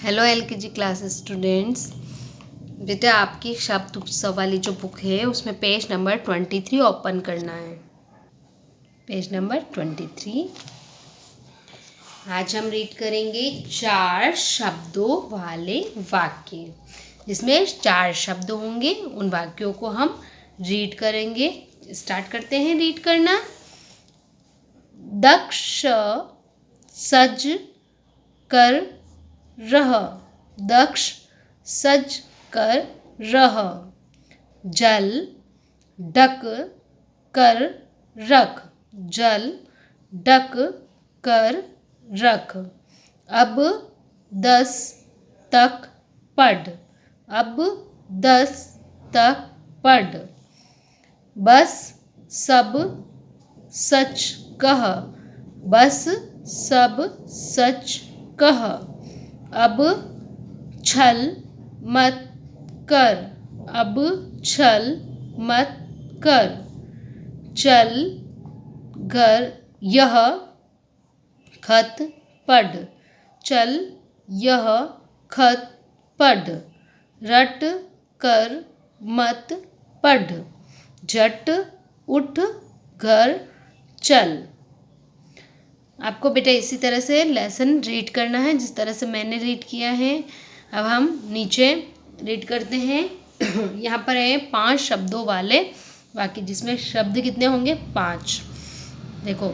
Hello LKG class students. बेटा आपकी शब्द उत्सव वाली जो बुक है उसमें पेज नंबर 23 ओपन करना है। Page number 23। आज हम रीड करेंगे 4 शब्दों वाले वाक्य, जिसमें 4 शब्द होंगे। उन वाक्यों को हम रीड करेंगे। स्टार्ट करते हैं रीड करना। दक्ष सज कर रह, दक्ष सज कर रह। जल ढक कर रख, जल ढक कर रख। अब 10 तक पढ़, अब 10 तक पढ़। बस सब सच कह, बस सब सच कह। अब छल मत कर, अब छल मत कर। चल घर यह खत पढ़, चल यह खत पढ़। रट कर मत पढ़, झट उठ घर चल। आपको बेटा इसी तरह से लेसन रीड करना है जिस तरह से मैंने रीड किया है। अब हम नीचे रीड करते हैं। यहाँ पर है 5 शब्दों वाले वाक्य, जिसमें शब्द कितने होंगे? 5। देखो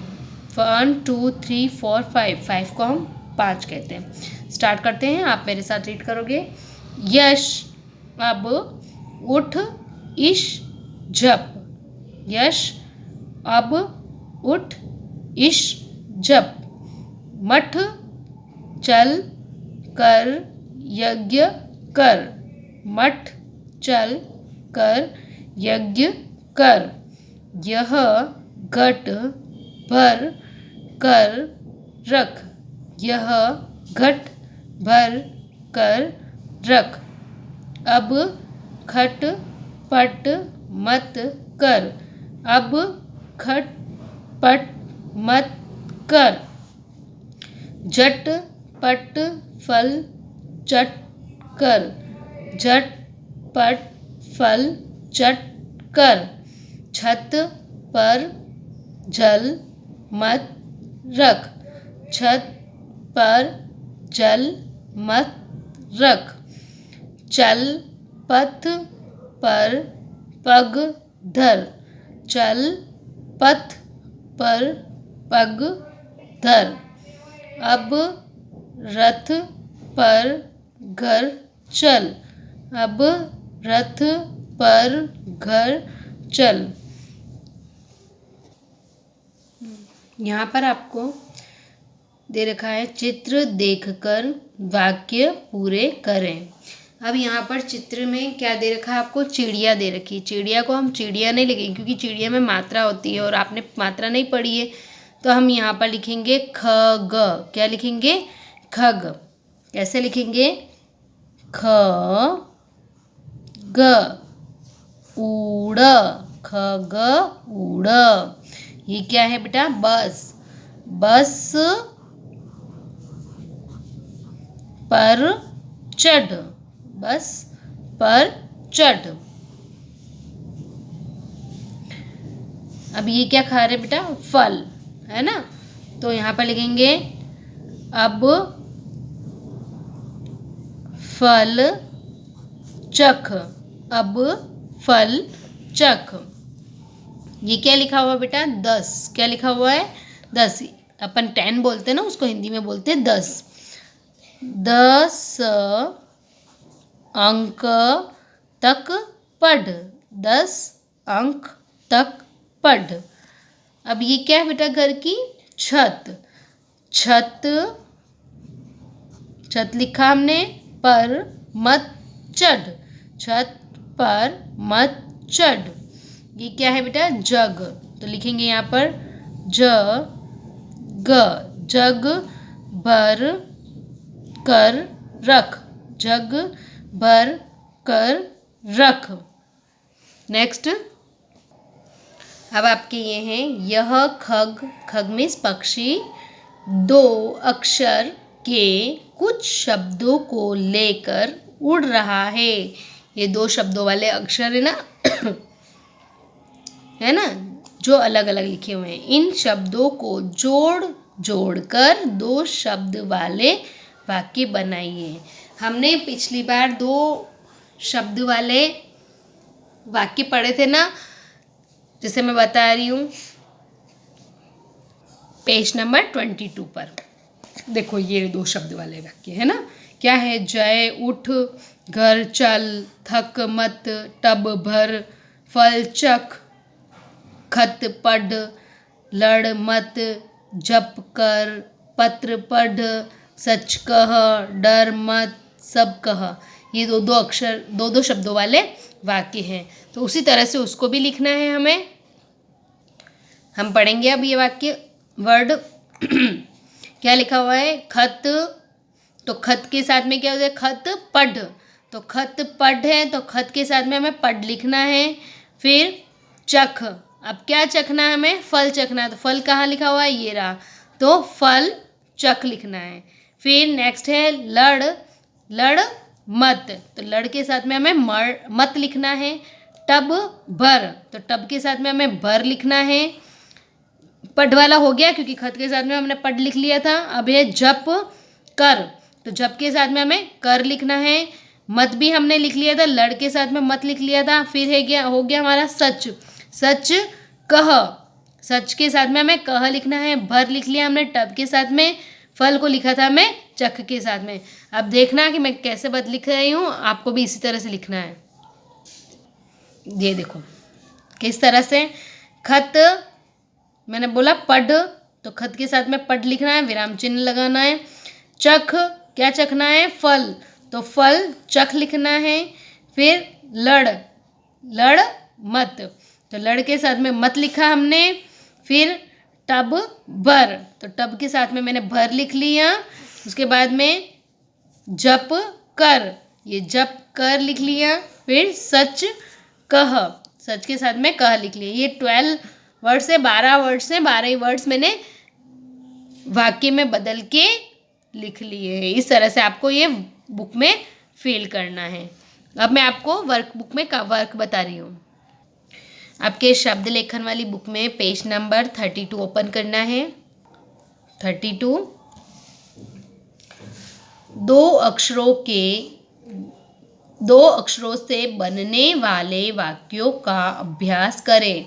1 2 3 4 5, 5 को हम 5 कहते हैं। स्टार्ट करते हैं, आप मेरे साथ रीड करोगे। यश अब उठ इश झप, यश अब उठ इश जप। मठ चल कर यज्ञ कर, मठ चल कर यज्ञ कर। यह घट भर कर रख, यह घट भर कर रख। अब खट पट मत कर, अब खट पट मत कर। झट पट फल चट कर, झट पट फल चट कर। छत पर जल मत रख, छत पर जल मत रख। चल पथ पर पग धर, चल पथ पर पग धर। अब रथ पर घर चल, अब रथ पर घर चल। यहाँ पर आपको दे रखा है चित्र देखकर वाक्य पूरे करें। अब यहाँ पर चित्र में क्या दे रखा है आपको? चिड़िया दे रखी है। चिड़िया को हम चिड़िया नहीं लिखेंगे क्योंकि चिड़िया में मात्रा होती है और आपने मात्रा नहीं पढ़ी है, तो हम यहाँ पर लिखेंगे खग। क्या लिखेंगे? खग। कैसे लिखेंगे? ख ग उड़, खग उड़। ये क्या है बेटा? बस, बस पर चढ़, बस पर चढ़। अब ये क्या खा रहे बेटा? फल, है ना? तो यहाँ पर लिखेंगे अब फल चख, अब फल चख। ये क्या लिखा हुआ बेटा? 10। क्या लिखा हुआ है? 10। अपन 10 बोलते हैं ना, उसको हिंदी में बोलते हैं 10। 10 अंक तक पढ़, 10 अंक तक पढ़। अब ये क्या है बेटा? घर की छत, छत, छत लिखा हमने, पर मत चढ़, छत पर मत चढ़। ये क्या है बेटा? जग, तो लिखेंगे यहाँ पर ज ग, जग भर कर रख, जग भर कर रख। नेक्स्ट, अब आपके ये हैं यह खग, खग मीन्स पक्षी, 2 अक्षर के कुछ शब्दों को लेकर उड़ रहा है। ये 2 शब्दों वाले अक्षर है ना है ना, जो अलग अलग लिखे हुए हैं। इन शब्दों को जोड़ जोड़कर 2 शब्द वाले वाक्य बनाइए। हमने पिछली बार 2 शब्द वाले वाक्य पढ़े थे ना, जैसे मैं बता रही हूँ पेज नंबर 22 पर। देखो ये 2 शब्द वाले वाक्य है ना, क्या है? जय उठ, घर चल, थक मत, टब भर, फल चख, खत पढ़, लड़ मत, जप कर, पत्र पढ़, सच कह, डर मत, सब कह। ये 2 अक्षर 2 शब्दों वाले वाक्य हैं। तो उसी तरह से उसको भी लिखना है हमें। हम पढ़ेंगे अब ये वाक्य वर्ड क्या लिखा हुआ है? खत, तो खत के साथ में क्या होता है? खत पढ़, तो खत पढ़ है तो खत के साथ में हमें पढ़ लिखना है। फिर चख, अब क्या चखना है हमें? फल चखना है, तो फल कहाँ लिखा हुआ है? ये रहा, तो फल चख लिखना है। फिर नेक्स्ट है लड़, लड़ मत, तो लड़ के साथ में हमें मत लिखना है। टब भर, तो टब के साथ में हमें भर लिखना है। पढ़ वाला हो गया क्योंकि खत के साथ में हमने पढ़ लिख लिया था। अब है जप कर, तो जप के साथ में हमें कर लिखना है। मत भी हमने लिख लिया था, लड़ के साथ में मत लिख लिया था। फिर हो गया हमारा सच, सच कह, सच के साथ में हमें कह लिखना है। भर लिख लिया हमने टब के साथ में, फल को लिखा था हमें चख के साथ में। अब देखना कि मैं कैसे बद लिख रही हूँ, आपको भी इसी तरह से लिखना है। ये देखो किस तरह से। खत मैंने बोला पढ़, तो खत के साथ में पढ़ लिखना है, विराम चिन्ह लगाना है। चख, क्या चखना है? फल, तो फल चख लिखना है। फिर लड़, लड़ मत, तो लड़ के साथ में मत लिखा हमने। फिर टब भर, तो टब के साथ में मैंने भर लिख लिया। उसके बाद में जप कर, ये जप कर लिख लिया। फिर सच कह, सच के साथ में कह लिख लिया। ये 12 वर्ड्स है, 12 वर्ड्स हैं, 12 ही वर्ड्स मैंने वाक्य में बदल के लिख लिए हैं। इस तरह से आपको ये बुक में फिल करना है। अब मैं आपको वर्कबुक में का वर्क बता रही हूँ। आपके शब्द लेखन वाली बुक में पेज नंबर 32 ओपन करना है। 32 2 अक्षरों से बनने वाले वाक्यों का अभ्यास करें।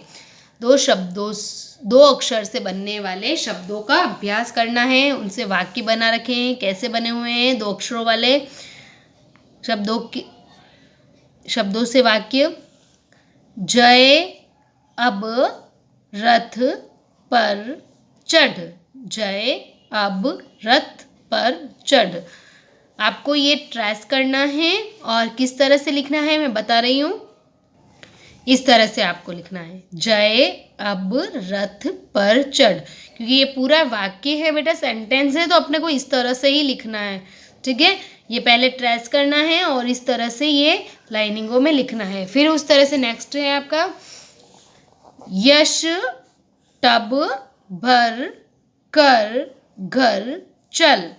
2 अक्षर से बनने वाले शब्दों का अभ्यास करना है, उनसे वाक्य बना रखे हैं। कैसे बने हुए हैं? 2 अक्षरों वाले शब्दों से वाक्य। जय अब रथ पर चढ़, जय अब रथ पर चढ़। आपको ये ट्रेस करना है और किस तरह से लिखना है मैं बता रही हूँ। इस तरह से आपको लिखना है, जय अब रथ पर चढ़, क्योंकि ये पूरा वाक्य है बेटा, सेंटेंस है, तो अपने को इस तरह से ही लिखना है। ठीक है, ये पहले ट्रेस करना है और इस तरह से ये लाइनिंगों में लिखना है। फिर उस तरह से नेक्स्ट है आपका यश टब भर कर घर चल,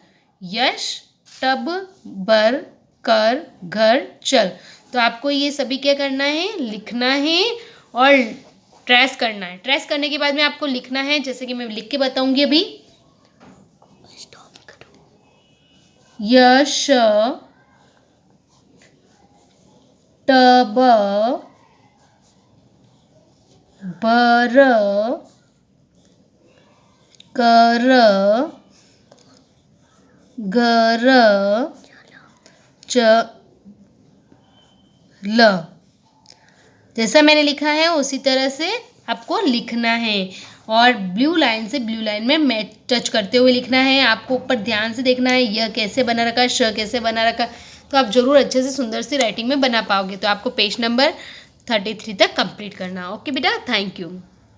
यश टब भर कर घर चल। तो आपको ये सभी क्या करना है? लिखना है और ट्रेस करना है। ट्रेस करने के बाद में आपको लिखना है, जैसे कि मैं लिख के बताऊंगी अभी। यश टब भर कर घर चल। जैसा मैंने लिखा है उसी तरह से आपको लिखना है और ब्लू लाइन से ब्लू लाइन में मैच टच करते हुए लिखना है। आपको ऊपर ध्यान से देखना है, यह कैसे बना रखा, श कैसे बना रखा, तो आप ज़रूर अच्छे से सुंदर सी राइटिंग में बना पाओगे। तो आपको पेज नंबर 33 तक कंप्लीट करना। ओके बेटा, थैंक यू।